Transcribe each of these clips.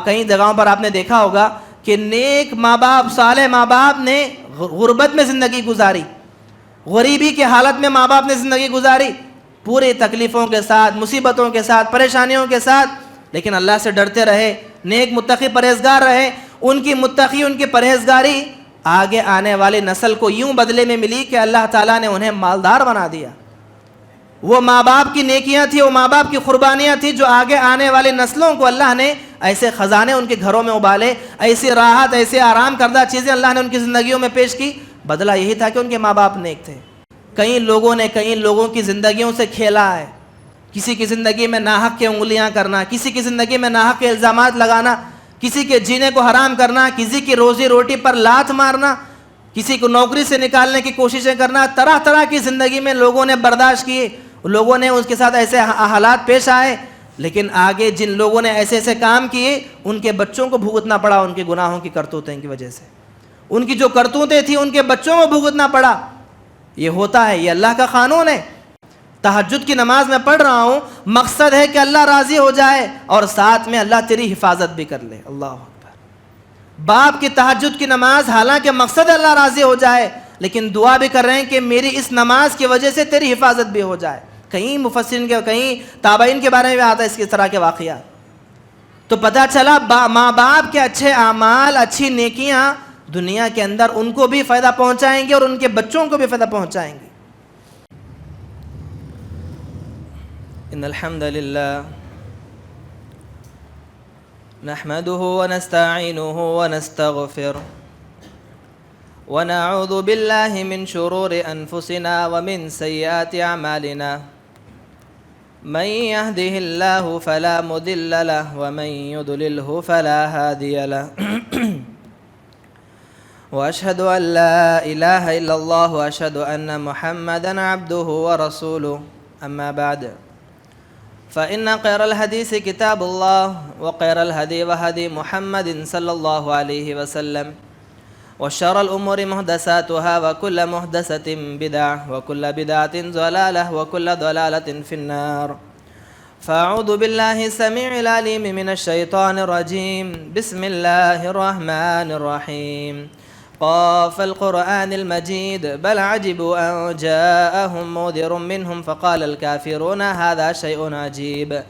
کئی جگہوں پر آپ نے دیکھا ہوگا کہ نیک ماں باپ، صالح ماں باپ نے غربت میں زندگی گزاری، غریبی کی حالت میں ماں باپ نے زندگی گزاری، پورے تکلیفوں کے ساتھ، مصیبتوں کے ساتھ، پریشانیوں کے ساتھ، لیکن اللہ سے ڈرتے رہے، نیک متقی پرہیزگار رہے۔ ان کی متقی، ان کی پرہیزگاری آگے آنے والی نسل کو یوں بدلے میں ملی کہ اللہ تعالیٰ نے انہیں مالدار بنا دیا۔ وہ ماں باپ کی نیکیاں تھیں، وہ ماں باپ کی قربانیاں تھیں جو آگے آنے والی نسلوں کو اللہ نے ایسے خزانے ان کے گھروں میں ابالے، ایسی راحت، ایسے آرام کردہ چیزیں اللہ نے ان کی زندگیوں میں پیش کی۔ بدلہ یہی تھا کہ ان کے ماں باپ نیک تھے۔ کئی لوگوں کی زندگیوں سے کھیلا ہے، کسی کی زندگی میں ناحق کے انگلیاں کرنا، کسی کی زندگی میں ناحق کے الزامات لگانا، کسی کے جینے کو حرام کرنا، کسی کی روزی روٹی پر لات مارنا، کسی کو نوکری سے نکالنے کی کوششیں کرنا، طرح طرح کی زندگی میں لوگوں نے برداشت کیے، لوگوں نے اس کے ساتھ ایسے حالات پیش آئے، لیکن آگے جن لوگوں نے ایسے ایسے کام کیے ان کے بچوں کو بھگتنا پڑا ان کے گناہوں کی کرتوتیں کی وجہ سے، ان کی جو کرتوتیں تھیں ان کے بچوں کو بھگتنا پڑا۔ یہ ہوتا ہے، یہ اللہ کا قانون ہے۔ تہجد کی نماز میں پڑھ رہا ہوں، مقصد ہے کہ اللہ راضی ہو جائے اور ساتھ میں اللہ تیری حفاظت بھی کر لے۔ اللہ اکبر۔ باپ کی تہجد کی نماز، حالانکہ مقصد اللہ راضی ہو جائے، لیکن دعا بھی کر رہے ہیں کہ میری اس نماز کی وجہ سے تیری حفاظت بھی ہو جائے۔ کہیں مفسرین کے، کہیں تابعین کے بارے میں بھی آتا ہے اس طرح کے واقعات۔ تو پتہ چلا ماں باپ کے اچھے اعمال، اچھی نیکیاں دنیا کے اندر ان کو بھی فائدہ پہنچائیں گے اور ان کے بچوں کو بھی فائدہ پہنچائیں گے۔ ان الحمد للہ نحمده ونستعینه ونستغفره ونعوذ باللہ من شرور انفسنا ومن سیئات اعمالنا من يهده الله فلا مضل له ومن يضلله فلا هادي له واشهد ان لا اله الا الله واشهد ان محمدا عبده ورسوله اما بعد فإن خير الحديث كتاب الله وخير الهدي وهدي محمد صلى الله عليه وسلم وشر الأمور محدثاتها وكل محدثة بدعة وكل بدعة ضلالة وكل ضلالة في النار فأعوذ بالله السميع العليم من الشيطان الرجيم بسم الله الرحمن الرحيم قاف القرآن المجيد بل عجبوا أن جاءهم منذر منهم فقال الكافرون هذا شيء عجيب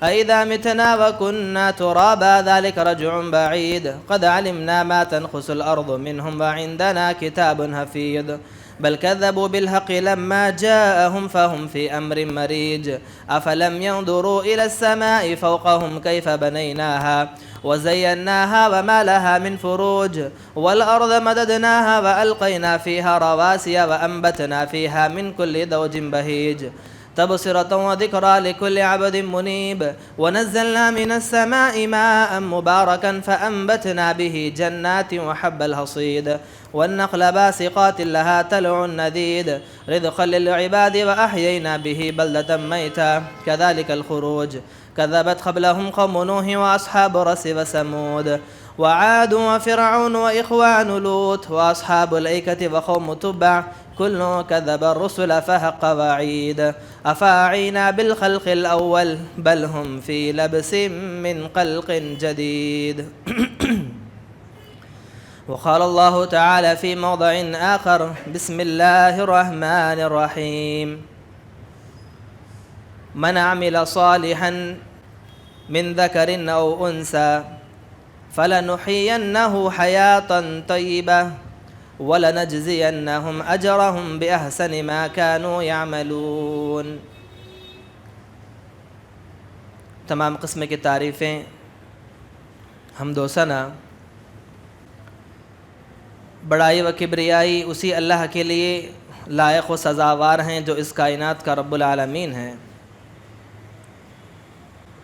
أإذا متنا وكنا ترابا ذلك رجع بعيد قد علمنا ما تنقص الأرض منهم وعندنا كتاب حفيظ بل كذبوا بالحق لما جاءهم فهم في أمر مريج أفلم ينظروا إلى السماء فوقهم كيف بنيناها وزيناها وما لها من فروج والأرض مددناها وألقينا فيها رواسي وأنبتنا فيها من كل زوج بهيج تبصرة وذكرى لكل عبد منيب ونزلنا من السماء ماء مباركا فأنبتنا به جنات وحب الحصيد والنخل باسقات لها طلع نضيد رزقا للعباد وأحيينا به بلدة ميتا كذلك الخروج كذبت قبلهم قوم نوح وأصحاب رس وثمود وعاد وفرعون وإخوان لوط وأصحاب الأيكة وقوم تبع كل كذب الرسل فحق وعيد أفأعينا بالخلق الأول بل هم في لبس من خلق جديد وقال الله تعالى في موضع آخر بسم الله الرحمن الرحيم من عمل صالحا من ذكر أو أنثى فلنحيينه حياة طيبة وَلَنَجْزِيَنَّهُمْ أَجْرَهُمْ بِأَحْسَنِ مَا كَانُوا يَعْمَلُونَ۔ تمام قسم کی تعریفیں، حمد و ثنا، بڑائی و کبریائی اسی اللہ کے لیے لائق و سزاوار ہیں جو اس کائنات کا رب العالمین ہے۔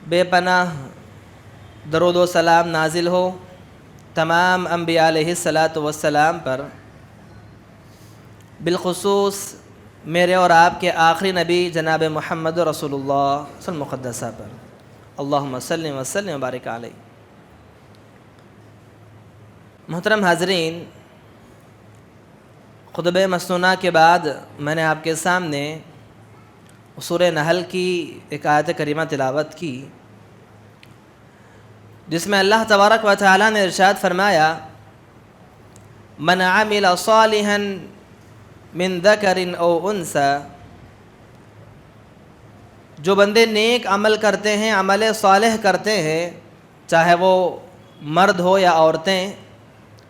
بے پناہ درود و سلام نازل ہو تمام انبیاء علیہ السلام پر، بالخصوص میرے اور آپ کے آخری نبی جناب محمد رسول اللہ صلی اللہ مقدسہ پر، اللہم صلی وسلم وبارک علیہ۔ محترم حاضرین، خطبہ مسنونہ کے بعد میں نے آپ کے سامنے سورہ نحل کی ایک آیت کریمہ تلاوت کی جس میں اللہ تبارک و تعالیٰ نے ارشاد فرمایا من عمل صالحا من ذکر او انثی، جو بندے نیک عمل کرتے ہیں، عمل صالح کرتے ہیں، چاہے وہ مرد ہو یا عورتیں،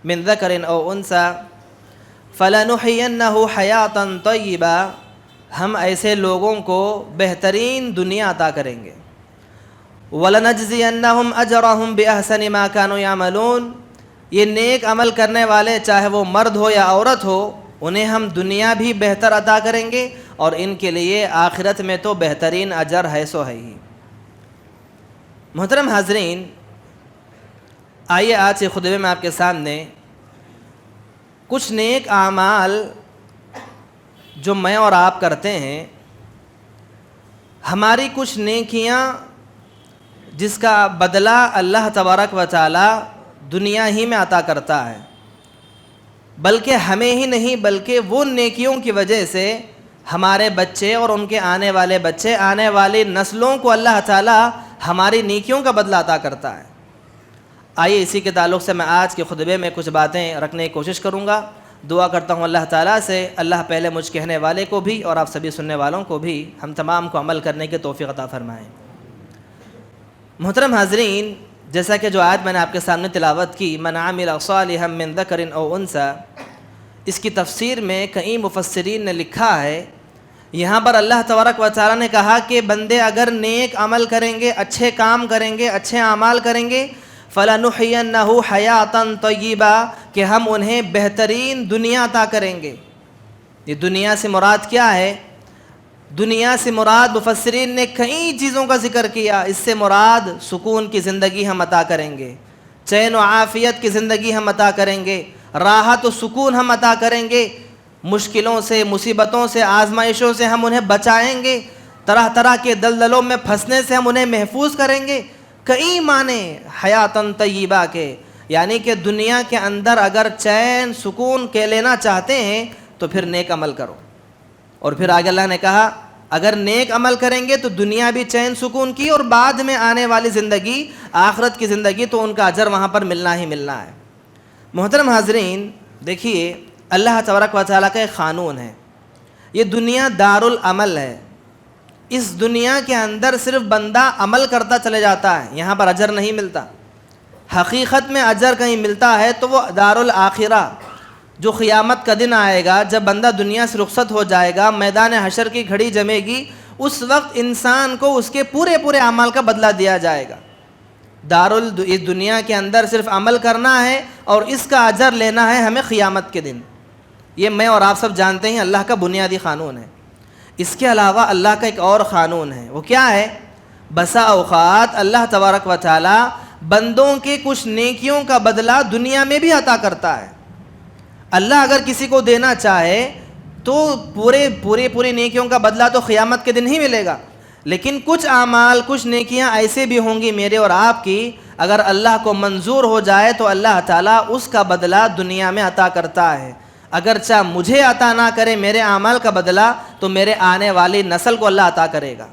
من ذکر او انثی فلنحینہ حیاتا طیبہ، ہم ایسے لوگوں کو بہترین دنیا عطا کریں گے، وَلَنَجْزِيَنَّهُمْ أَجْرَهُمْ بِأَحْسَنِ مَا كَانُوا يَعْمَلُونَ، یہ نیک عمل کرنے والے چاہے وہ مرد ہو یا عورت ہو، انہیں ہم دنیا بھی بہتر عطا کریں گے اور ان کے لیے آخرت میں تو بہترین اجر ہے سو ہے ہی۔ محترم حاضرین، آئیے آج کے خطبے میں آپ کے سامنے کچھ نیک اعمال جو میں اور آپ کرتے ہیں، ہماری کچھ نیکیاں جس کا بدلہ اللہ تبارک و تعالی دنیا ہی میں عطا کرتا ہے، بلکہ ہمیں ہی نہیں بلکہ وہ نیکیوں کی وجہ سے ہمارے بچے اور ان کے آنے والے بچے، آنے والی نسلوں کو اللہ تعالی ہماری نیکیوں کا بدلہ عطا کرتا ہے۔ آئیے اسی کے تعلق سے میں آج کے خطبے میں کچھ باتیں رکھنے کی کوشش کروں گا۔ دعا کرتا ہوں اللہ تعالیٰ سے اللہ پہلے مجھ کہنے والے کو بھی اور آپ سبھی سننے والوں کو بھی ہم تمام کو عمل کرنے کی توفیق عطا فرمائیں۔ محترم حاضرین، جیسا کہ جو آیت میں نے آپ کے سامنے تلاوت کی، من عمل صالحا من ذکر او انثی، اس کی تفسیر میں کئی مفسرین نے لکھا ہے، یہاں پر اللہ تبارک و تعالیٰ نے کہا کہ بندے اگر نیک عمل کریں گے، اچھے کام کریں گے، اچھے اعمال کریں گے، فَلَنُحْيَنَّهُ حَيَاةً طَيِّبَةً، کہ ہم انہیں بہترین دنیا عطا کریں گے۔ یہ دنیا سے مراد کیا ہے؟ دنیا سے مراد مفسرین نے کئی چیزوں کا ذکر کیا، اس سے مراد سکون کی زندگی ہم عطا کریں گے، چین و عافیت کی زندگی ہم عطا کریں گے، راحت و سکون ہم عطا کریں گے، مشکلوں سے، مصیبتوں سے، آزمائشوں سے ہم انہیں بچائیں گے، طرح طرح کے دلدلوں میں پھنسنے سے ہم انہیں محفوظ کریں گے۔ کئی معنی حیاتاً طیبہ کے، یعنی کہ دنیا کے اندر اگر چین سکون کے لینا چاہتے ہیں تو پھر نیک عمل کرو۔ اور پھر آگے اللہ نے کہا اگر نیک عمل کریں گے تو دنیا بھی چین سکون کی، اور بعد میں آنے والی زندگی، آخرت کی زندگی، تو ان کا اجر وہاں پر ملنا ہی ملنا ہے۔ محترم حاضرین، دیکھیے اللہ تبارک و تعالیٰ کا ایک قانون ہے، یہ دنیا دارالعمل ہے، اس دنیا کے اندر صرف بندہ عمل کرتا چلے جاتا ہے، یہاں پر اجر نہیں ملتا۔ حقیقت میں اجر کہیں ملتا ہے تو وہ دارالآخرہ، جو قیامت کا دن آئے گا، جب بندہ دنیا سے رخصت ہو جائے گا، میدان حشر کی گھڑی جمے گی، اس وقت انسان کو اس کے پورے پورے اعمال کا بدلہ دیا جائے گا۔ اس دنیا کے اندر صرف عمل کرنا ہے اور اس کا اجر لینا ہے ہمیں قیامت کے دن۔ یہ میں اور آپ سب جانتے ہیں اللہ کا بنیادی قانون ہے۔ اس کے علاوہ اللہ کا ایک اور قانون ہے، وہ کیا ہے؟ بسا اوقات اللہ تبارک و تعالی بندوں کے کچھ نیکیوں کا بدلہ دنیا میں بھی عطا کرتا ہے۔ اللہ اگر کسی کو دینا چاہے تو پوری نیکیوں کا بدلہ تو قیامت کے دن ہی ملے گا، لیکن کچھ اعمال، کچھ نیکیاں ایسے بھی ہوں گی میرے اور آپ کی، اگر اللہ کو منظور ہو جائے تو اللہ تعالیٰ اس کا بدلہ دنیا میں عطا کرتا ہے۔ اگرچہ مجھے عطا نہ کرے میرے اعمال کا بدلہ، تو میرے آنے والی نسل کو اللہ عطا کرے گا۔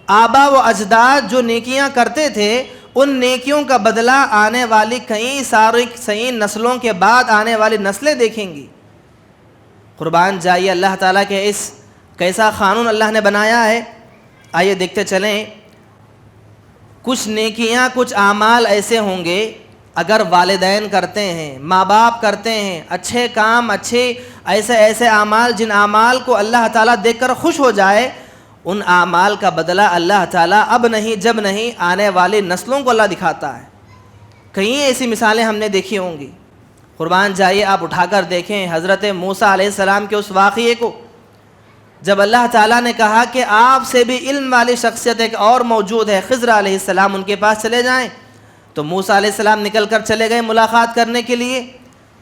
آبا و اجداد جو نیکیاں کرتے تھے، ان نیکیوں کا بدلہ آنے والی کئی ساری نسلوں کے بعد آنے والی نسلیں دیکھیں گی۔ قربان جائیے اللہ تعالیٰ کے اس کیسا قانون اللہ نے بنایا ہے۔ آئیے دیکھتے چلیں، کچھ نیکیاں، کچھ اعمال ایسے ہوں گے اگر والدین کرتے ہیں، ماں باپ کرتے ہیں، اچھے کام، ایسے اعمال جن اعمال کو اللہ تعالیٰ دیکھ کر خوش ہو جائے، ان اعمال کا بدلہ اللہ تعالیٰ اب نہیں، جب نہیں، آنے والی نسلوں کو اللہ دکھاتا ہے۔ کئی ایسی مثالیں ہم نے دیکھی ہوں گی۔ قربان جائیے آپ اٹھا کر دیکھیں حضرت موسیٰ علیہ السلام کے اس واقعے کو، جب اللہ تعالیٰ نے کہا کہ آپ سے بھی علم والی شخصیت ایک اور موجود ہے، خضر علیہ السلام، ان کے پاس چلے جائیں، تو موسیٰ علیہ السلام نکل کر چلے گئے ملاقات کرنے کے لیے۔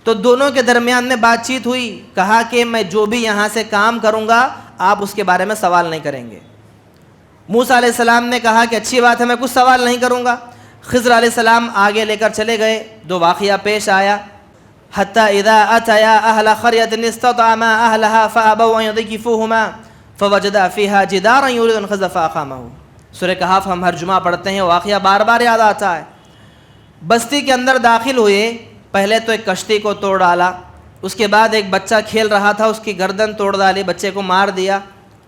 تو دونوں کے درمیان میں بات چیت ہوئی، کہا کہ میں جو بھی یہاں سے کام کروں گا آپ اس کے بارے میں سوال نہیں کریں گے۔ موسیٰ علیہ السلام نے کہا کہ اچھی بات ہے، میں کچھ سوال نہیں کروں گا۔ خضر علیہ السلام آگے لے کر چلے گئے، دو واقعہ پیش آیا۔ حتی اذا اتیا اہل قریۃ استطعما اہلها فابوا ان یضیفوہما فوجدا فیہا جدارا یرید ان ینقض فاقامہ۔ سورہ کہف ہم ہر جمعہ پڑھتے ہیں، واقعہ بار بار یاد آتا ہے۔ بستی کے اندر داخل ہوئے، پہلے تو ایک کشتی کو توڑ ڈالا، اس کے بعد ایک بچہ کھیل رہا تھا، اس کی گردن توڑ ڈالی، بچے کو مار دیا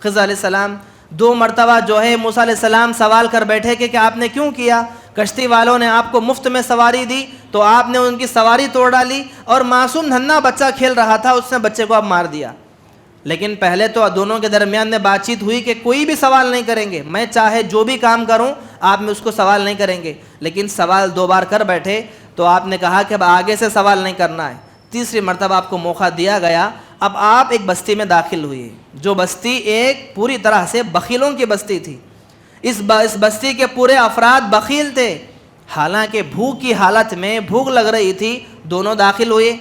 خضر علیہ السلام۔ 2 مرتبہ جو ہے موسیٰ علیہ السلام سوال کر بیٹھے کہ آپ نے کیوں کیا؟ کشتی والوں نے آپ کو مفت میں سواری دی تو آپ نے ان کی سواری توڑ ڈالی، اور معصوم ننھا بچہ کھیل رہا تھا، اس نے بچے کو اب مار دیا۔ لیکن پہلے تو دونوں کے درمیان میں بات چیت ہوئی کہ کوئی بھی سوال نہیں کریں گے، میں چاہے جو بھی کام کروں آپ میں اس کو سوال نہیں کریں گے، لیکن سوال 2 بار کر بیٹھے تو آپ نے کہا کہ اب آگے سے سوال نہیں کرنا ہے۔ تیسری مرتبہ آپ کو موقع دیا گیا، اب آپ ایک بستی میں داخل ہوئے، جو بستی ایک پوری طرح سے بخیلوں کی بستی تھی۔ اس بستی کے پورے افراد بخیل تھے، حالانکہ بھوک کی حالت میں بھوک لگ رہی تھی، دونوں داخل ہوئے۔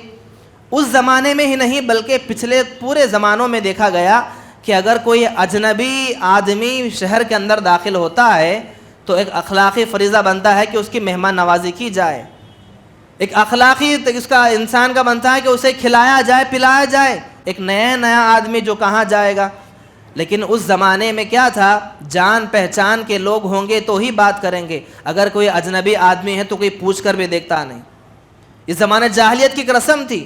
اس زمانے میں ہی نہیں بلکہ پچھلے پورے زمانوں میں دیکھا گیا کہ اگر کوئی اجنبی آدمی شہر کے اندر داخل ہوتا ہے تو ایک اخلاقی فریضہ بنتا ہے کہ اس کی مہمان نوازی کی جائے، ایک اخلاقی اس کا انسان کا بنتا ہے کہ اسے کھلایا جائے پلایا جائے۔ ایک نیا آدمی جو کہاں جائے گا، لیکن اس زمانے میں کیا تھا، جان پہچان کے لوگ ہوں گے تو ہی بات کریں گے، اگر کوئی اجنبی آدمی ہے تو کوئی پوچھ کر بھی دیکھتا نہیں۔ اس زمانے جاہلیت کی ایک رسم تھی۔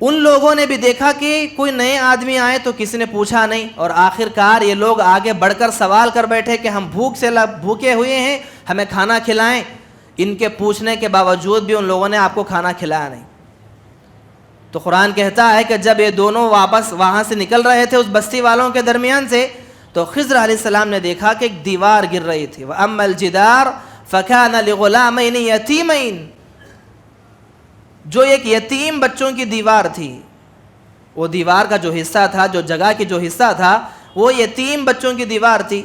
ان لوگوں نے بھی دیکھا کہ کوئی نئے آدمی آئے تو کسی نے پوچھا نہیں، اور آخر کار یہ لوگ آگے بڑھ کر سوال کر بیٹھے کہ ہم بھوکے ہوئے ہیں، ہمیں کھانا کھلائیں۔ ان کے پوچھنے کے باوجود بھی ان لوگوں نے آپ کو کھانا کھلایا نہیں۔ تو قرآن کہتا ہے کہ جب یہ دونوں واپس وہاں سے نکل رہے تھے اس بستی والوں کے درمیان سے، تو خضر علیہ السلام نے دیکھا کہ ایک دیوار گر رہی تھی۔ وَأَمَّا الْجِدَارُ فَكَانَ لِغُلَامَيْنِ يَتِيمَيْنِ، جو ایک یتیم بچوں کی دیوار تھی، وہ دیوار کا جو حصہ تھا، جو جگہ کی جو حصہ تھا، وہ یتیم بچوں کی دیوار تھی۔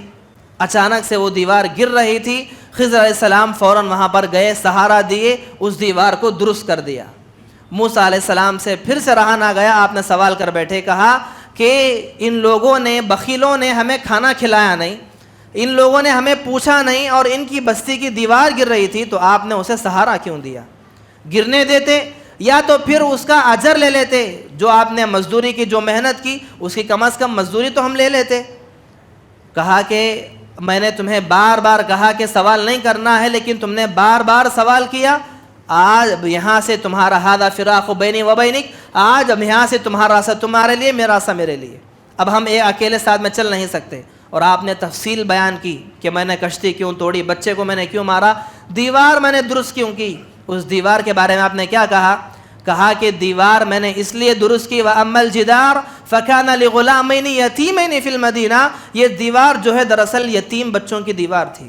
اچانک سے وہ دیوار گر رہی تھی، خضر علیہ السلام فوراً وہاں پر گئے، سہارا دیے، اس دیوار کو درست کر دیا۔ موسیٰ علیہ السلام سے پھر سے رہا نہ گیا، آپ نے سوال کر بیٹھے، کہا کہ ان لوگوں نے، بخیلوں نے ہمیں کھانا کھلایا نہیں، ان لوگوں نے ہمیں پوچھا نہیں، اور ان کی بستی کی دیوار گر رہی تھی تو آپ نے اسے سہارا کیوں دیا؟ گرنے دیتے یا تو پھر اس کا اجر لے لیتے، جو آپ نے مزدوری کی، جو محنت کی، اس کی کم از کم مزدوری تو ہم لے لیتے۔ کہا کہ میں نے تمہیں بار بار کہا کہ سوال نہیں کرنا ہے، لیکن تم نے بار بار سوال کیا، آج یہاں سے تمہارا ھذا فراق بینی و بینک، آج اب یہاں سے تمہارا راستہ تمہارے لیے، میرا راستہ میرے لیے، اب ہم اکیلے ساتھ میں چل نہیں سکتے۔ اور آپ نے تفصیل بیان کی کہ میں نے کشتی کیوں توڑی، بچے کو میں نے کیوں مارا، دیوار میں نے درست کیوں کی۔ اس دیوار کے بارے میں آپ نے کیا کہا کہ دیوار میں نے اس لیے درست کی، وَأَمَّا الْجِدَارُ فَكَانَ لِغُلَامَيْنِ يَتِيمَيْنِ فِي الْمَدِينَةِ، یہ دیوار جو ہے دراصل یتیم بچوں کی دیوار تھی۔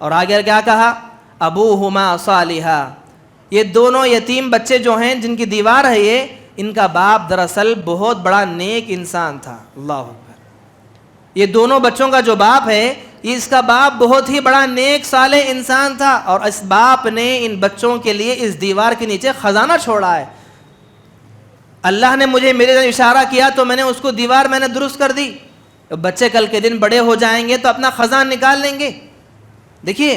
اور آگے کیا کہا، أَبُوهُمَا صَالِحًا، یہ دونوں یتیم بچے جو ہیں جن کی دیوار ہے یہ، ان کا باپ دراصل بہت بڑا نیک انسان تھا۔ اللہ اکبر، یہ دونوں بچوں کا جو باپ ہے، اس کا باپ بہت ہی بڑا نیک صالح انسان تھا، اور اس باپ نے ان بچوں کے لیے اس دیوار کے نیچے خزانہ چھوڑا ہے۔ اللہ نے مجھے میرے اشارہ کیا تو میں نے اس کو دیوار میں نے درست کر دی، بچے کل کے دن بڑے ہو جائیں گے تو اپنا خزانہ نکال لیں گے۔ دیکھیے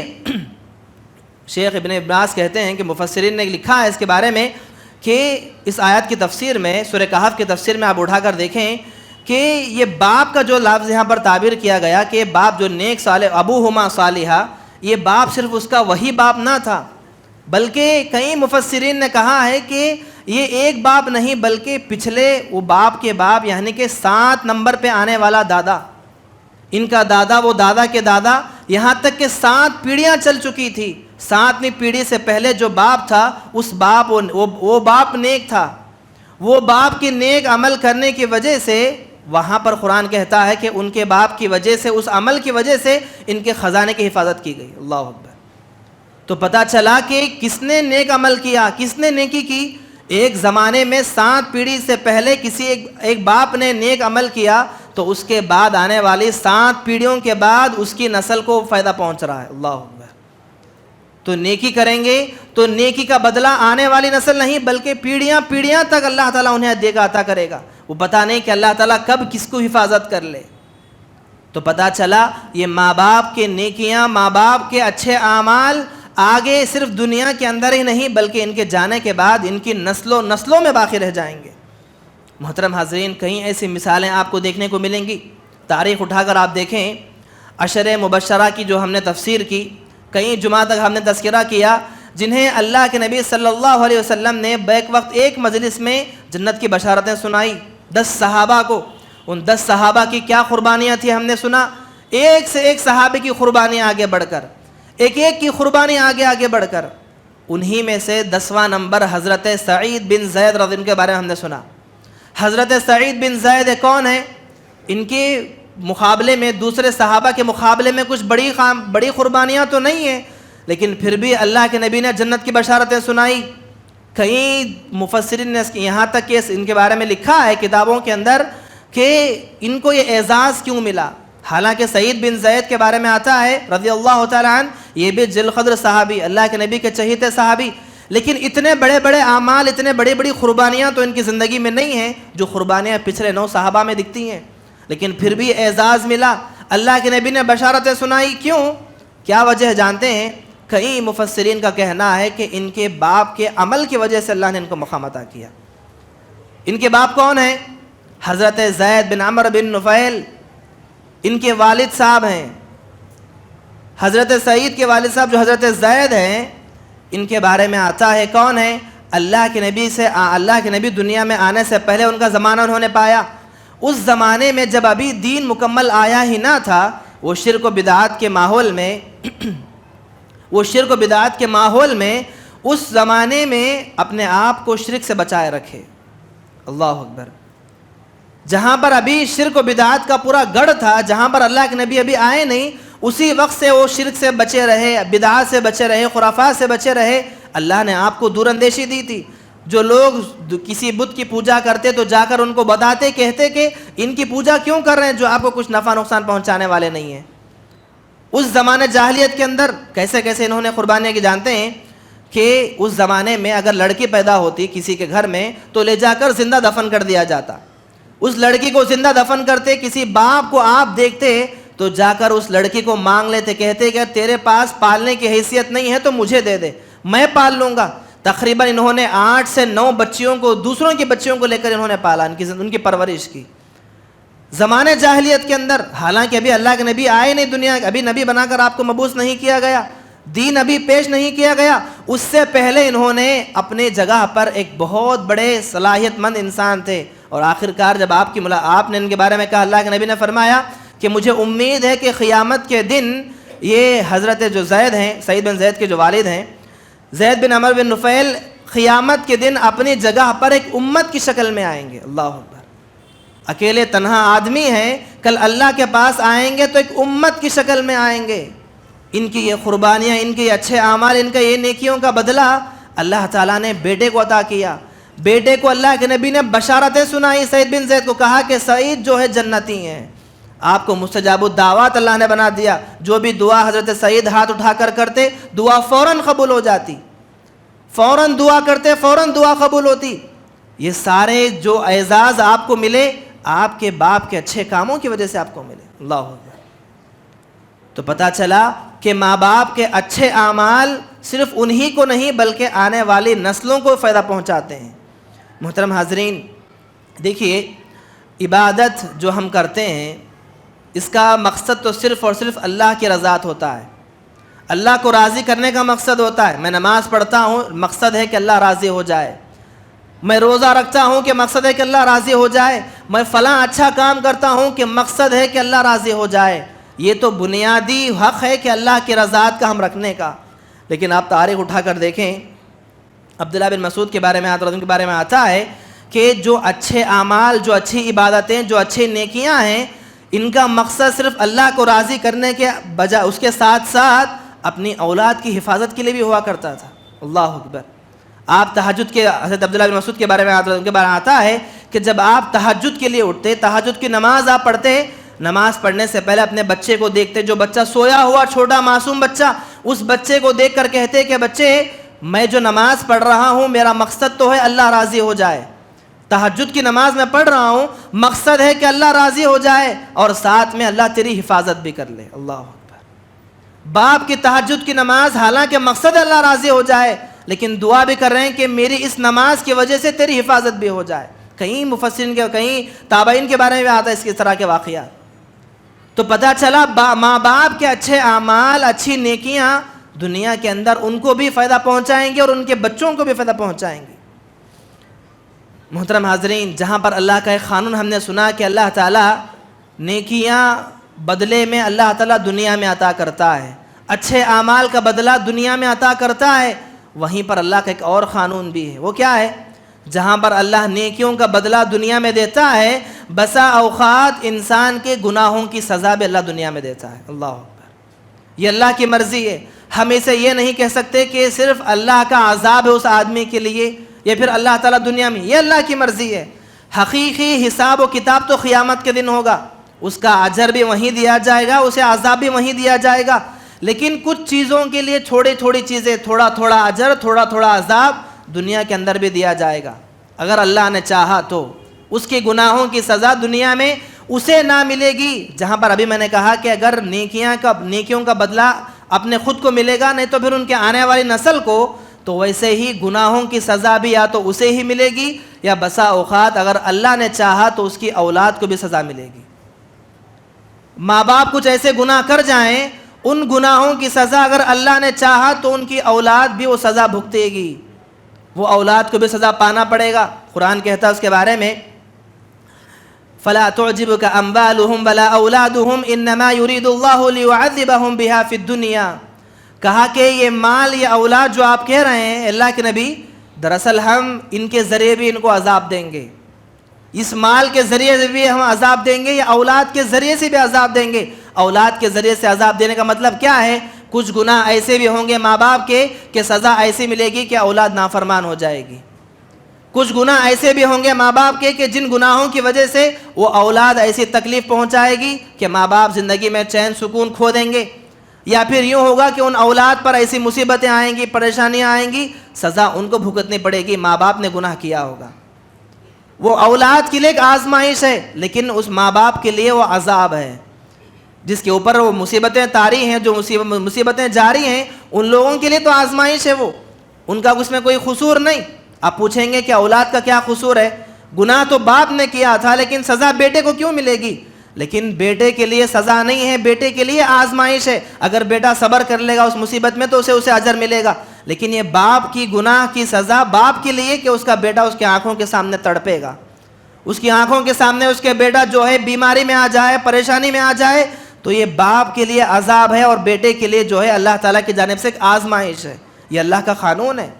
شیخ ابن عباس کہتے ہیں کہ مفسرین نے لکھا ہے اس کے بارے میں کہ اس آیت کی تفسیر میں، سورہ کہف کی تفسیر میں آپ اٹھا کر دیکھیں کہ یہ باپ کا جو لفظ یہاں پر تعبیر کیا گیا کہ باپ جو نیک صالح، ابوہما صالحہ، یہ باپ صرف اس کا وہی باپ نہ تھا، بلکہ کئی مفسرین نے کہا ہے کہ یہ ایک باپ نہیں بلکہ پچھلے وہ باپ کے باپ، یعنی کہ 7 نمبر پہ آنے والا دادا، ان کا دادا، وہ دادا کے دادا، یہاں تک کہ 7 پیڑھیاں چل چکی تھی۔ 7ویں پیڑھی سے پہلے جو باپ تھا، اس باپ وہ باپ نیک تھا، وہ باپ کے نیک عمل کرنے کی وجہ سے وہاں پر قرآن کہتا ہے کہ ان کے باپ کی وجہ سے، اس عمل کی وجہ سے ان کے خزانے کی حفاظت کی گئی۔ اللہ اکبر، تو پتہ چلا کہ کس نے نیک عمل کیا، کس نے نیکی کی۔ ایک زمانے میں 7 پیڑھی سے پہلے کسی ایک باپ نے نیک عمل کیا تو اس کے بعد آنے والی 7 پیڑھیوں کے بعد اس کی نسل کو فائدہ پہنچ رہا ہے۔ اللہ اکبر، تو نیکی کریں گے تو نیکی کا بدلہ آنے والی نسل نہیں بلکہ پیڑھیاں تک اللہ تعالیٰ انہیں دے گا، عطا کرے گا۔ وہ پتہ نہیں کہ اللہ تعالیٰ کب کس کو حفاظت کر لے۔ تو پتہ چلا یہ ماں باپ کے نیکیاں، ماں باپ کے اچھے اعمال آگے صرف دنیا کے اندر ہی نہیں بلکہ ان کے جانے کے بعد ان کی نسلوں میں باقی رہ جائیں گے۔ محترم حاضرین، کہیں ایسی مثالیں آپ کو دیکھنے کو ملیں گی، تاریخ اٹھا کر آپ دیکھیں، عشر مبشرہ کی جو ہم نے تفسیر کی، کئی جمعہ تک ہم نے تذکرہ کیا، جنہیں اللہ کے نبی صلی اللہ علیہ وسلم نے بیک وقت ایک مجلس میں جنت کی بشارتیں سنائی 10 صحابہ کو. ان 10 صحابہ کی کیا قربانیاں تھیں ہم نے سنا. ایک سے ایک صحابی کی قربانیاں آگے بڑھ کر, ایک ایک کی قربانی آگے بڑھ کر. انہی میں سے 10واں نمبر حضرت سعید بن زید رضی اللہ عنہ کے بارے میں ہم نے سنا. حضرت سعید بن زید کون ہیں؟ ان کے مقابلے میں, دوسرے صحابہ کے مقابلے میں کچھ بڑی قربانیاں تو نہیں ہیں, لیکن پھر بھی اللہ کے نبی نے جنت کی بشارتیں سنائی. کئی مفسرین نے یہاں تک کہ ان کے بارے میں لکھا ہے کتابوں کے اندر کہ ان کو یہ اعزاز کیوں ملا. حالانکہ سعید بن زید کے بارے میں آتا ہے رضی اللہ تعالیٰ عنہ, یہ بھی ذی القدر صحابی, اللہ کے نبی کے چہیتے صحابی, لیکن اتنے بڑے بڑے اعمال, اتنے بڑی بڑی قربانیاں تو ان کی زندگی میں نہیں ہیں جو قربانیاں پچھلے 9 صحابہ میں دکھتی ہیں, لیکن پھر بھی اعزاز ملا. اللہ کے نبی نے بشارتیں سنائی. کیوں؟ کیا وجہ جانتے ہیں؟ کئی مفسرین کا کہنا ہے کہ ان کے باپ کے عمل کی وجہ سے اللہ نے ان کو مقام عطا کیا. ان کے باپ کون ہیں؟ حضرت زید بن عمرو بن نفیل, ان کے والد صاحب ہیں. حضرت سعید کے والد صاحب جو حضرت زید ہیں, ان کے بارے میں آتا ہے کون ہیں؟ اللہ کے نبی دنیا میں آنے سے پہلے ان کا زمانہ انہوں نے پایا. اس زمانے میں جب ابھی دین مکمل آیا ہی نہ تھا, وہ شرک و بدعات کے ماحول میں اس زمانے میں اپنے آپ کو شرک سے بچائے رکھے. اللہ اکبر. جہاں پر ابھی شرک و بدعات کا پورا گڑھ تھا, جہاں پر اللہ کے نبی ابھی آئے نہیں, اسی وقت سے وہ شرک سے بچے رہے, بدعات سے بچے رہے, خرافات سے بچے رہے. اللہ نے آپ کو دور اندیشی دی تھی. جو لوگ کسی بت کی پوجا کرتے تو جا کر ان کو بتاتے, کہتے کہ ان کی پوجا کیوں کر رہے ہیں جو آپ کو کچھ نفع نقصان پہنچانے والے نہیں ہیں. اس زمانے جاہلیت کے اندر کیسے کیسے انہوں نے قربانیاں کی. جانتے ہیں کہ اس زمانے میں اگر لڑکی پیدا ہوتی کسی کے گھر میں تو لے جا کر زندہ دفن کر دیا جاتا. اس لڑکی کو زندہ دفن کرتے, کسی باپ کو آپ دیکھتے تو جا کر اس لڑکی کو مانگ لیتے, کہتے کہ تیرے پاس پالنے کی حیثیت نہیں ہے تو مجھے دے دے, میں پال لوں گا. تقریباً انہوں نے 8 سے 9 بچیوں کو, دوسروں کی بچیوں کو لے کر انہوں نے پالا, ان کی پرورش کی زمانے جاہلیت کے اندر. حالانکہ ابھی اللہ کے نبی آئے نہیں دنیا, ابھی نبی بنا کر آپ کو مبعوث نہیں کیا گیا, دین ابھی پیش نہیں کیا گیا. اس سے پہلے انہوں نے اپنے جگہ پر ایک بہت بڑے صلاحیت مند انسان تھے. اور آخرکار جب آپ نے ان کے بارے میں کہا, اللہ کے نبی نے فرمایا کہ مجھے امید ہے کہ قیامت کے دن یہ حضرت جو زید ہیں, سعید بن زید کے جو والد ہیں, زید بن عمرو بن نفیل, قیامت کے دن اپنی جگہ پر ایک امت کی شکل میں آئیں گے. اللہ اکبر. اکیلے تنہا آدمی ہیں, کل اللہ کے پاس آئیں گے تو ایک امت کی شکل میں آئیں گے. ان کی یہ قربانیاں, ان کے یہ اچھے اعمال, ان کا یہ نیکیوں کا بدلہ اللہ تعالیٰ نے بیٹے کو عطا کیا. بیٹے کو اللہ کے نبی نے بشارتیں سنائی. سعید بن زید کو کہا کہ سعید جو ہے جنتی ہیں, آپ کو مستجاب الدعوات اللہ نے بنا دیا. جو بھی دعا حضرت سعید ہاتھ اٹھا کر کرتے, دعا فوراً قبول ہو جاتی. فوراً دعا کرتے, فوراً دعا قبول ہوتی. یہ سارے جو اعزاز آپ کو ملے, آپ کے باپ کے اچھے کاموں کی وجہ سے آپ کو ملے. اللہ اکبر. تو پتہ چلا کہ ماں باپ کے اچھے اعمال صرف انہی کو نہیں بلکہ آنے والی نسلوں کو فائدہ پہنچاتے ہیں. محترم حاضرین, دیکھیے, عبادت جو ہم کرتے ہیں اس کا مقصد تو صرف اور صرف اللہ کی رضات ہوتا ہے, اللہ کو راضی کرنے کا مقصد ہوتا ہے. میں نماز پڑھتا ہوں, مقصد ہے کہ اللہ راضی ہو جائے. میں روزہ رکھتا ہوں کہ مقصد ہے کہ اللہ راضی ہو جائے. میں فلاں اچھا کام کرتا ہوں کہ مقصد ہے کہ اللہ راضی ہو جائے. یہ تو بنیادی حق ہے کہ اللہ کی رضات کا ہم رکھنے کا. لیکن آپ تاریخ اٹھا کر دیکھیں, عبداللہ بن مسعود کے بارے میں آتا ہے کہ جو اچھے اعمال, جو اچھی عبادتیں, جو اچھی نیکیاں ہیں, ان کا مقصد صرف اللہ کو راضی کرنے کے بجائے اس کے ساتھ ساتھ اپنی اولاد کی حفاظت کے لیے بھی ہوا کرتا تھا. اللہ اکبر. آپ تہجد کے, حضرت عبداللہ بن مسعود کے بارے میں آتا ہے کہ جب آپ تہجد کے لیے اٹھتے, تہجد کی نماز آپ پڑھتے, نماز پڑھنے سے پہلے اپنے بچے کو دیکھتے, جو بچہ سویا ہوا چھوٹا معصوم بچہ, اس بچے کو دیکھ کر کہتے کہ بچے, میں جو نماز پڑھ رہا ہوں میرا مقصد تو ہے اللہ راضی ہو جائے. تہجد کی نماز میں پڑھ رہا ہوں, مقصد ہے کہ اللہ راضی ہو جائے اور ساتھ میں اللہ تیری حفاظت بھی کر لے. اللہ اکبر. باپ کی تہجد کی نماز حالانکہ مقصد اللہ راضی ہو جائے, لیکن دعا بھی کر رہے ہیں کہ میری اس نماز کی وجہ سے تیری حفاظت بھی ہو جائے. کہیں مفسرین کے, کہیں تابعین کے بارے میں آتا ہے اس طرح کے واقعات. تو پتہ چلا ماں باپ کے اچھے اعمال, اچھی نیکیاں دنیا کے اندر ان کو بھی فائدہ پہنچائیں گے اور ان کے بچوں کو بھی فائدہ پہنچائیں گے۔ محترم حاضرین، جہاں پر اللہ کا ایک قانون ہم نے سنا کہ اللہ تعالیٰ نیکیاں بدلے میں اللہ تعالیٰ دنیا میں عطا کرتا ہے، اچھے اعمال کا بدلہ دنیا میں عطا کرتا ہے، وہیں پر اللہ کا ایک اور قانون بھی ہے۔ وہ کیا ہے؟ جہاں پر اللہ نیکیوں کا بدلہ دنیا میں دیتا ہے، بسا اوقات انسان کے گناہوں کی سزا بھی اللہ دنیا میں دیتا ہے۔ اللہ اکبر، یہ اللہ کی مرضی ہے۔ ہم اسے یہ نہیں کہہ سکتے کہ صرف اللہ کا عذاب ہے اس آدمی کے لیے یا پھر اللہ تعالیٰ دنیا میں، یہ اللہ کی مرضی ہے۔ حقیقی حساب و کتاب تو قیامت کے دن ہوگا، اس کا اجر بھی وہیں دیا جائے گا، اسے عذاب بھی وہیں دیا جائے گا، لیکن کچھ چیزوں کے لیے چھوٹی چھوٹی چیزیں، تھوڑا تھوڑا اجر، تھوڑا تھوڑا عذاب دنیا کے اندر بھی دیا جائے گا۔ اگر اللہ نے چاہا تو اس کے گناہوں کی سزا دنیا میں اسے نہ ملے گی، جہاں پر ابھی میں نے کہا کہ اگر نیکیوں کا بدلہ اپنے خود کو ملے گا، نہیں تو پھر ان کے آنے والی نسل کو، تو ویسے ہی گناہوں کی سزا بھی یا تو اسے ہی ملے گی یا بسا اوقات اگر اللہ نے چاہا تو اس کی اولاد کو بھی سزا ملے گی۔ ماں باپ کچھ ایسے گناہ کر جائیں، ان گناہوں کی سزا اگر اللہ نے چاہا تو ان کی اولاد بھی وہ سزا بھگتے گی، وہ اولاد کو بھی سزا پانا پڑے گا۔ قرآن کہتا ہے اس کے بارے میں فَلَا تُعْجِبُكَ أَمْوَالُهُمْ وَلَا أَوْلَادُهُمْ إِنَّمَا يُرِيدُ اللَّهُ لِيُعَذِّبَهُمْ بِهَا فِي الدُّنْيَا۔ کہا کہ یہ مال یا اولاد جو آپ کہہ رہے ہیں اللہ کے نبی، دراصل ہم ان کے ذریعے بھی ان کو عذاب دیں گے، اس مال کے ذریعے سے بھی ہم عذاب دیں گے یا اولاد کے ذریعے سے بھی عذاب دیں گے۔ اولاد کے ذریعے سے عذاب دینے کا مطلب کیا ہے؟ کچھ گناہ ایسے بھی ہوں گے ماں باپ کے کہ سزا ایسی ملے گی کہ اولاد نافرمان ہو جائے گی، کچھ گناہ ایسے بھی ہوں گے ماں باپ کے کہ جن گناہوں کی وجہ سے وہ اولاد ایسی تکلیف پہنچائے گی کہ ماں باپ زندگی میں چین سکون کھو دیں گے، یا پھر یوں ہوگا کہ ان اولاد پر ایسی مصیبتیں آئیں گی، پریشانیاں آئیں گی، سزا ان کو بھگتنی پڑے گی، ماں باپ نے گناہ کیا ہوگا۔ وہ اولاد کے لیے ایک آزمائش ہے، لیکن اس ماں باپ کے لیے وہ عذاب ہے، جس کے اوپر وہ مصیبتیں طاری ہیں، جو مصیبتیں جاری ہیں، ان لوگوں کے لیے تو آزمائش ہے، وہ ان کا اس میں کوئی قصور نہیں۔ آپ پوچھیں گے کہ اولاد کا کیا قصور ہے؟ گناہ تو باپ نے کیا تھا لیکن سزا بیٹے کو کیوں ملے گی؟ لیکن بیٹے کے لیے سزا نہیں ہے، بیٹے کے لیے آزمائش ہے۔ اگر بیٹا صبر کر لے گا اس مصیبت میں تو اسے اجر ملے گا، لیکن یہ باپ کی گناہ کی سزا باپ کے لیے کہ اس کا بیٹا اس کی آنکھوں کے سامنے تڑپے گا، اس کی آنکھوں کے سامنے اس کے بیٹا جو ہے بیماری میں آ جائے، پریشانی میں آ جائے، تو یہ باپ کے لیے عذاب ہے اور بیٹے کے لیے جو ہے اللہ تعالیٰ کی جانب سے ایک آزمائش ہے۔ یہ اللہ کا قانون ہے۔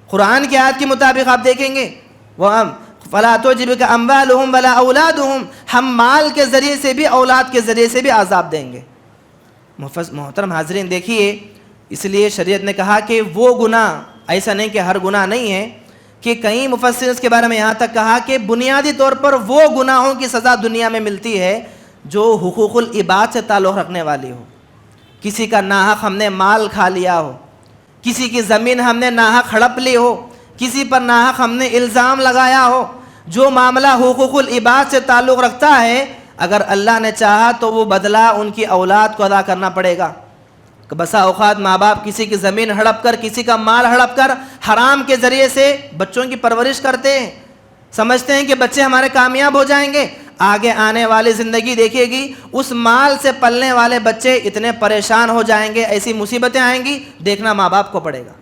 قرآن کی آیت کے مطابق آپ دیکھیں گے فَلَا تُعْجِبْكَ أَمْوَالُهُمْ وَلَا أَوْلَادُهُمْ، ہم مال کے ذریعے سے بھی اولاد کے ذریعے سے بھی عذاب دیں گے۔ محترم حاضرین دیکھیے، اس لیے شریعت نے کہا کہ وہ گناہ، ایسا نہیں کہ ہر گناہ نہیں ہے، کہ کئی مفسرین اس کے بارے میں یہاں تک کہا کہ بنیادی طور پر وہ گناہوں کی سزا دنیا میں ملتی ہے جو حقوق العباد سے تعلق رکھنے والی ہو۔ کسی کا ناحق ہم نے مال کھا لیا ہو، کسی کی زمین ہم نے ناحق ہڑپ لی ہو، کسی پر ناحق ہم نے الزام لگایا ہو، جو معاملہ حقوق العباد سے تعلق رکھتا ہے، اگر اللہ نے چاہا تو وہ بدلہ ان کی اولاد کو ادا کرنا پڑے گا۔ بسا اوقات ماں باپ کسی کی زمین ہڑپ کر، کسی کا مال ہڑپ کر حرام کے ذریعے سے بچوں کی پرورش کرتے ہیں، سمجھتے ہیں کہ بچے ہمارے کامیاب ہو جائیں گے، آگے آنے والی زندگی دیکھے گی اس مال سے پلنے والے بچے اتنے پریشان ہو جائیں گے، ایسی مصیبتیں آئیں گی، دیکھنا ماں باپ کو پڑے گا۔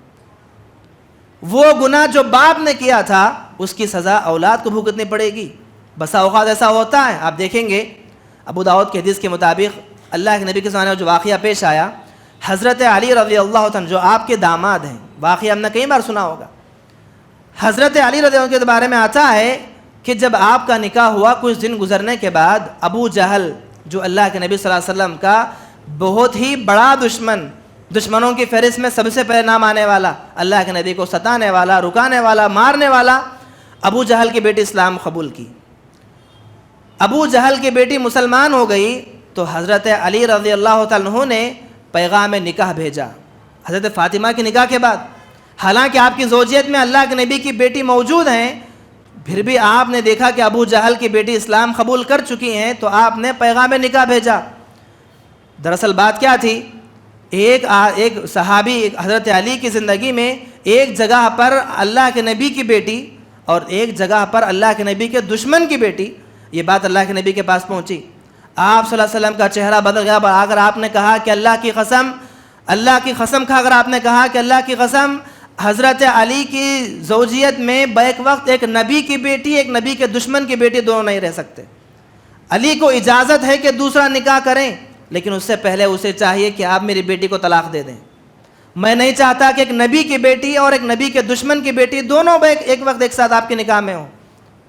وہ گناہ جو باپ نے کیا تھا اس کی سزا اولاد کو بھگتنی پڑے گی۔ بسا اوقات ایسا ہوتا ہے، آپ دیکھیں گے ابو داؤد کے حدیث کے مطابق اللہ کے نبی کے زمانے میں جو واقعہ پیش آیا، حضرت علی رضی اللہ عنہ جو آپ کے داماد ہیں، واقعہ ہم نے کئی بار سنا ہوگا، حضرت علی رضی اللہ عنہ کے بارے میں آتا ہے کہ جب آپ کا نکاح ہوا، کچھ دن گزرنے کے بعد ابو جہل جو اللہ کے نبی صلی اللہ علیہ وسلم کا بہت ہی بڑا دشمنوں کی فہرست میں سب سے پہلے نام آنے والا، اللہ کے نبی کو ستانے والا، رکانے والا، مارنے والا، ابو جہل کی بیٹی اسلام قبول کی۔ ابو جہل کی بیٹی مسلمان ہو گئی تو حضرت علی رضی اللہ تعالیٰ عنہ نے پیغام نکاح بھیجا حضرت فاطمہ کے نکاح کے بعد۔ حالانکہ آپ کی زوجیت میں اللہ کے نبی کی بیٹی موجود ہیں، پھر بھی آپ نے دیکھا کہ ابو جہل کی بیٹی اسلام قبول کر چکی ہیں، تو آپ نے پیغام نکاح بھیجا۔ دراصل بات کیا تھی، ایک صحابی حضرت علی کی زندگی میں ایک جگہ پر اللہ کے نبی کی بیٹی اور ایک جگہ پر اللہ کے نبی کے دشمن کی بیٹی، یہ بات اللہ کے نبی کے پاس پہنچی۔ آپ صلی اللہ علیہ وسلم کا چہرہ بدل گیا، اگر آپ نے کہا کہ اللہ کی قسم اللہ کی قسم کھا کر آپ نے کہا کہ اللہ کی قسم حضرت علی کی زوجیت میں بیک وقت ایک نبی کی بیٹی ایک نبی کے دشمن کی بیٹی دونوں نہیں رہ سکتے. علی کو اجازت ہے کہ دوسرا نکاح کریں, لیکن اس سے پہلے اسے چاہیے کہ آپ میری بیٹی کو طلاق دے دیں. میں نہیں چاہتا کہ ایک نبی کی بیٹی اور ایک نبی کے دشمن کی بیٹی دونوں ایک وقت ایک ساتھ آپ کے نکاح میں ہوں.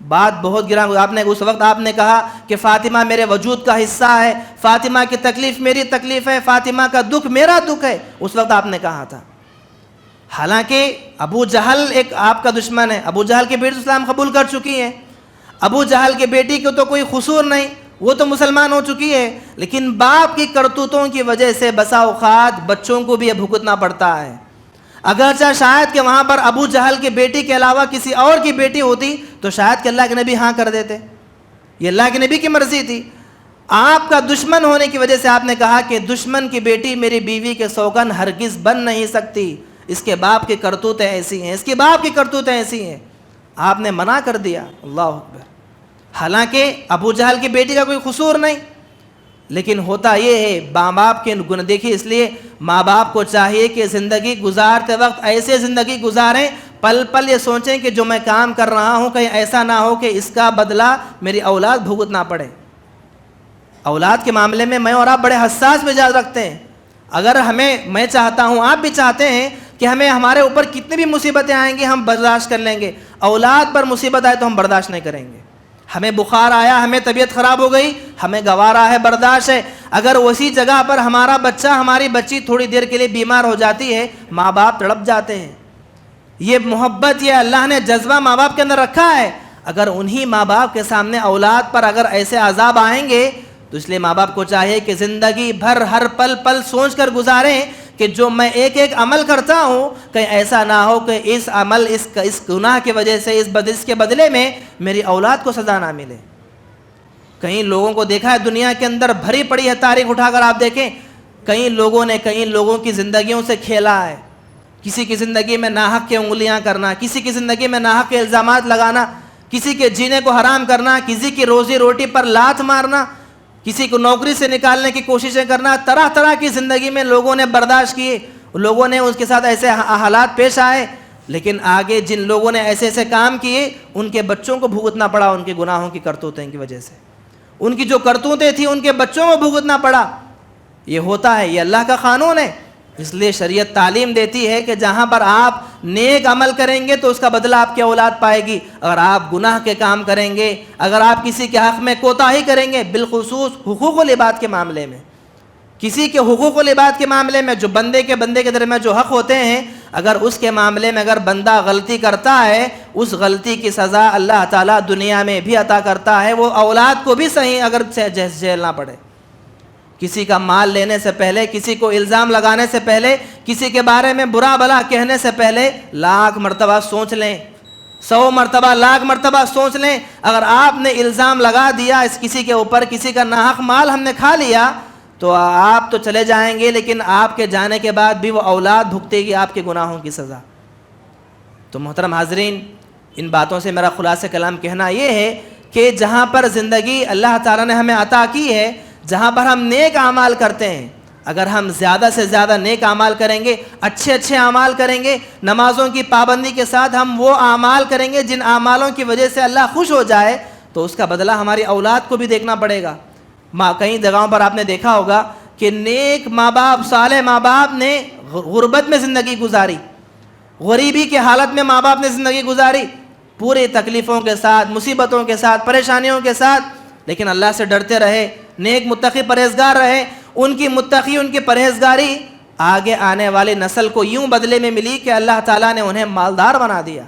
بات بہت گراں. آپ نے اس وقت آپ نے کہا کہ فاطمہ میرے وجود کا حصہ ہے, فاطمہ کی تکلیف میری تکلیف ہے, فاطمہ کا دکھ میرا دکھ ہے, اس وقت آپ نے کہا تھا. حالانکہ ابو جہل ایک آپ کا دشمن ہے. ابو جہل کی بیٹی اسلام قبول کر چکی ہے. ابو جہل کی بیٹی کو تو کوئی قصور نہیں, وہ تو مسلمان ہو چکی ہے, لیکن باپ کی کرتوتوں کی وجہ سے بسا اوقات بچوں کو بھی یہ بھگتنا پڑتا ہے. اگرچہ شاید کہ وہاں پر ابو جہل کی بیٹی کے علاوہ کسی اور کی بیٹی ہوتی تو شاید کہ اللہ کے نبی ہاں کر دیتے, یہ اللہ کے نبی کی مرضی تھی. آپ کا دشمن ہونے کی وجہ سے آپ نے کہا کہ دشمن کی بیٹی میری بیوی کے سوگن ہرگز بن نہیں سکتی, اس کے باپ کی کرتوتیں ایسی ہیں, اس کے باپ کی کرتوتیں ایسی ہیں. آپ نے منع کر دیا. اللہ اکبر. حالانکہ ابو جہل کی بیٹی کا کوئی قصور نہیں, لیکن ہوتا یہ ہے ماں باپ کے گناہ. دیکھیے اس لیے ماں باپ کو چاہیے کہ زندگی گزارتے وقت ایسے زندگی گزاریں, پل پل یہ سوچیں کہ جو میں کام کر رہا ہوں کہیں ایسا نہ ہو کہ اس کا بدلہ میری اولاد بھگتنا پڑے. اولاد کے معاملے میں میں اور آپ بڑے حساس مزاج رکھتے ہیں. اگر میں چاہتا ہوں, آپ بھی چاہتے ہیں کہ ہمیں ہمارے اوپر کتنی بھی مصیبتیں آئیں گی ہم برداشت کر لیں گے, اولاد پر مصیبت آئے تو ہم برداشت نہیں کریں گے. ہمیں بخار آیا, ہمیں طبیعت خراب ہو گئی, ہمیں گوارا ہے, برداشت ہے. اگر اسی جگہ پر ہمارا بچہ ہماری بچی تھوڑی دیر کے لیے بیمار ہو جاتی ہے, ماں باپ تڑپ جاتے ہیں. یہ محبت یہ اللہ نے جذبہ ماں باپ کے اندر رکھا ہے. اگر انہی ماں باپ کے سامنے اولاد پر اگر ایسے عذاب آئیں گے تو اس لیے ماں باپ کو چاہیے کہ زندگی بھر ہر پل پل سوچ کر گزاریں کہ جو میں ایک ایک عمل کرتا ہوں کہیں ایسا نہ ہو کہ اس عمل اس گناہ کی وجہ سے اس کے بدلے میں میری اولاد کو سزا نہ ملے. کئی لوگوں کو دیکھا ہے دنیا کے اندر بھری پڑی ہے تاریخ اٹھا کر آپ دیکھیں, کئی لوگوں کی زندگیوں سے کھیلا ہے. کسی کی زندگی میں ناحق کے انگلیاں کرنا, کسی کی زندگی میں ناحق کے الزامات لگانا, کسی کے جینے کو حرام کرنا, کسی کی روزی روٹی پر لات مارنا, کسی کو نوکری سے نکالنے کی کوششیں کرنا. طرح طرح کی زندگی میں لوگوں نے برداشت کیے, لوگوں نے اس کے ساتھ ایسے حالات پیش آئے, لیکن آگے جن لوگوں نے ایسے ایسے کام کیے ان کے بچوں کو بھگتنا پڑا ان کے گناہوں کی کرتوتیں کی وجہ سے. ان کی جو کرتوتیں تھیں ان کے بچوں کو بھگتنا پڑا. یہ ہوتا ہے, یہ اللہ کا قانون ہے. اس لیے شریعت تعلیم دیتی ہے کہ جہاں پر آپ نیک عمل کریں گے تو اس کا بدلہ آپ کی اولاد پائے گی. اگر آپ گناہ کے کام کریں گے, اگر آپ کسی کے حق میں کوتاہی کریں گے, بالخصوص حقوق العباد کے معاملے میں, کسی کے حقوق العباد کے معاملے میں جو بندے کے درمیان جو حق ہوتے ہیں, اگر اس کے معاملے میں اگر بندہ غلطی کرتا ہے اس غلطی کی سزا اللہ تعالیٰ دنیا میں بھی عطا کرتا ہے, وہ اولاد کو بھی صحیح اگر جھیلنا پڑے. کسی کا مال لینے سے پہلے, کسی کو الزام لگانے سے پہلے, کسی کے بارے میں برا بھلا کہنے سے پہلے 1,00,000 مرتبہ سوچ لیں, 100 مرتبہ 1,00,000 مرتبہ سوچ لیں. اگر آپ نے الزام لگا دیا اس کسی کے اوپر, کسی کا ناحق مال ہم نے کھا لیا تو آپ تو چلے جائیں گے, لیکن آپ کے جانے کے بعد بھی وہ اولاد بھگتے گی آپ کے گناہوں کی سزا. تو محترم حاضرین, ان باتوں سے میرا خلاصہ کلام کہنا یہ ہے کہ جہاں پر زندگی اللہ تعالیٰ نے ہمیں عطا کی ہے, جہاں پر ہم نیک اعمال کرتے ہیں, اگر ہم زیادہ سے زیادہ نیک اعمال کریں گے, اچھے اعمال کریں گے, نمازوں کی پابندی کے ساتھ ہم وہ اعمال کریں گے جن اعمالوں کی وجہ سے اللہ خوش ہو جائے, تو اس کا بدلہ ہماری اولاد کو بھی دیکھنا پڑے گا. کئی جگہوں پر آپ نے دیکھا ہوگا کہ نیک ماں باپ, صالح ماں باپ نے غربت میں زندگی گزاری, غریبی کی حالت میں ماں باپ نے زندگی گزاری, پوری تکلیفوں کے ساتھ, مصیبتوں کے ساتھ, پریشانیوں کے ساتھ, لیکن اللہ سے ڈرتے رہے, نیک متقی پرہیزگار رہے. ان کی متقی, ان کی پرہیزگاری آگے آنے والی نسل کو یوں بدلے میں ملی کہ اللہ تعالیٰ نے انہیں مالدار بنا دیا.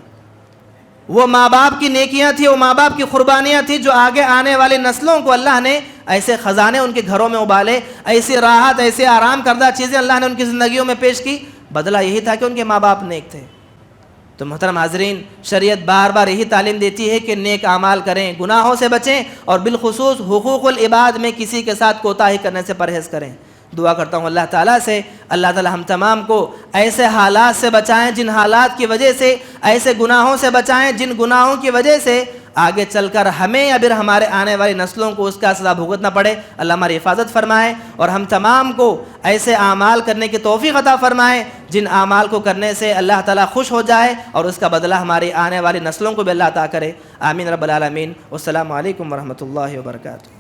وہ ماں باپ کی نیکیاں تھیں, وہ ماں باپ کی قربانیاں تھیں جو آگے آنے والی نسلوں کو اللہ نے ایسے خزانے ان کے گھروں میں ابالے, ایسی راحت, ایسے آرام کردہ چیزیں اللہ نے ان کی زندگیوں میں پیش کی. بدلہ یہی تھا کہ ان کے ماں باپ نیک تھے. تو محترم حاضرین, شریعت بار بار یہی تعلیم دیتی ہے کہ نیک اعمال کریں, گناہوں سے بچیں, اور بالخصوص حقوق العباد میں کسی کے ساتھ کوتاہی کرنے سے پرہیز کریں. دعا کرتا ہوں اللہ تعالیٰ سے, اللہ تعالیٰ ہم تمام کو ایسے حالات سے بچائیں جن حالات کی وجہ سے, ایسے گناہوں سے بچائیں جن گناہوں کی وجہ سے آگے چل کر ہمیں یا پھر ہمارے آنے والی نسلوں کو اس کا سزا بھگتنا پڑے۔ اللہ ہماری حفاظت فرمائے اور ہم تمام کو ایسے اعمال کرنے کی توفیق عطا فرمائے جن اعمال کو کرنے سے اللہ تعالیٰ خوش ہو جائے اور اس کا بدلہ ہماری آنے والی نسلوں کو بھی اللہ عطا کرے۔ آمین رب العالمین۔ والسلام علیکم ورحمۃ اللہ وبرکاتہ۔